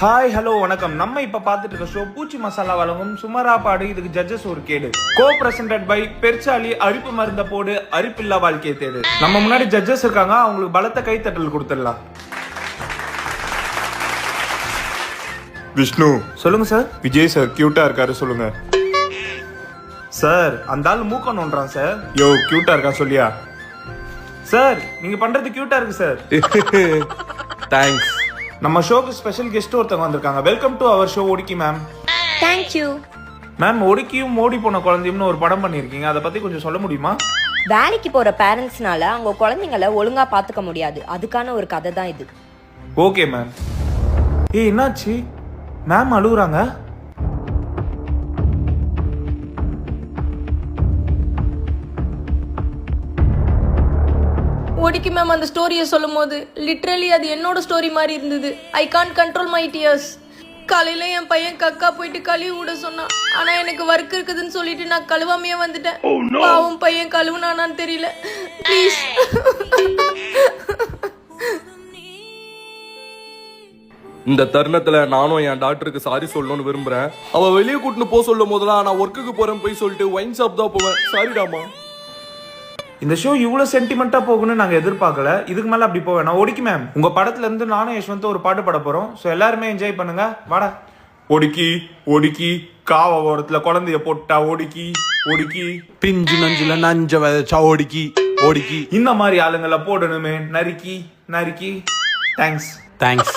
Hi hello வணக்கம். நம்ம இப்ப பார்த்துட்டு இருக்க ஷோ பூச்சி மசாலா வழங்கும் சுமரா பாடு. இதுக்கு ஜட்ஜஸ் ஒரு கேடு. கோ பிரசன்டட் பை பெருச்சாலி. அரிப்பு மருந்த போடு, அரிப்பில்லா வாழ்க்கையை தேடு. நம்ம முன்னாடி ஜட்ஜஸ் இருக்காங்க, அவங்களுக்கு பலத்த கைத்தட்டல் கொடுத்துடலாம். விஷ்ணு, சொல்லுங்க சார். விஜய் சார் கியூட்டா இருக்காரு சொல்லுங்க. சார் அந்த ஆள் மூக்க நோன்றான் சார். யோ கியூட்டா இருக்கா சொல்லியா? சார் நீங்க பண்றது கியூட்டா இருக்கு சார். தேங்க்ஸ். நம்ம ஷோக்கு ஸ்பெஷல் கெஸ்ட் ஒருத்தவங்க வந்திருக்காங்க. வெல்கம் டு அவர் ஷோ ஒடுக்கி மேம். தேங்க்யூ மேம், ஒடுக்கியும் மோடி போன குழந்தையும்னு ஒரு படம் பண்ணியிருக்கீங்க, அதை பத்தி கொஞ்சம் சொல்ல முடியுமா? வேலைக்கு போற பேரண்ட்ஸ்னால அவங்க குழந்தைங்களை ஒழுங்கா பாத்துக்க முடியாது, அதுக்கான ஒரு கதை தான் இது. Okay ma'am. ஏய் என்னாச்சு? மேம் அழுகுறாங்க. ஒடிக்கி மேம் அந்த ஸ்டோரியை சொல்லும் போது லிட்ரலி அது என்னோட ஸ்டோரி மாதிரி இருந்தது. I can't control my tears. காலையில என் பையன் கக்கா போயிட்டு கழுவி விட சொன்னான். ஆனா எனக்கு ஒர்க் இருக்குதுன்னு சொல்லிட்டு நான் கழுவாமையே வந்துட்டேன். பாவம் பையன் கழுவுனானான்னு தெரியல. ப்ளீஸ். இந்த தருணத்துல நானும் என் டாக்டருக்கு சாரி சொல்லணும்னு விரும்புறேன். அவ வெளியே கூட்டின்னு போக சொல்லும் போதெல்லாம் நான் ஒர்க்குக்கு போறேன் போய் சொல்லிட்டு ஒயின் ஷாப் தான் போவேன். சாரிடாமா. இந்த ஷோ இவ்வளவு சென்டிமெண்டா போகணும்னு நாங்க எதிர்பார்க்கல. இதுக்கு மேல அப்படி போவேன். நான் ஒடுக்கி மேம், உங்க படத்துல இருந்து நானும் யஷ்வந்த் ஒரு பாட்டு பாட போறோம். ஸோ எல்லாருமே என்ஜாய் பண்ணுங்க. வாடா. ஒடுக்கி ஒடுக்கி காவ ஓரத்துல குழந்தைய போட்டா ஒடுக்கி ஒடுக்கி பிஞ்சு நஞ்சுல நஞ்ச விதைச்சா ஒடுக்கி ஒடுக்கி. இந்த மாதிரி ஆளுங்களை போடணுமே. நறுக்கி நறுக்கி. தேங்க்ஸ். தேங்க்ஸ்.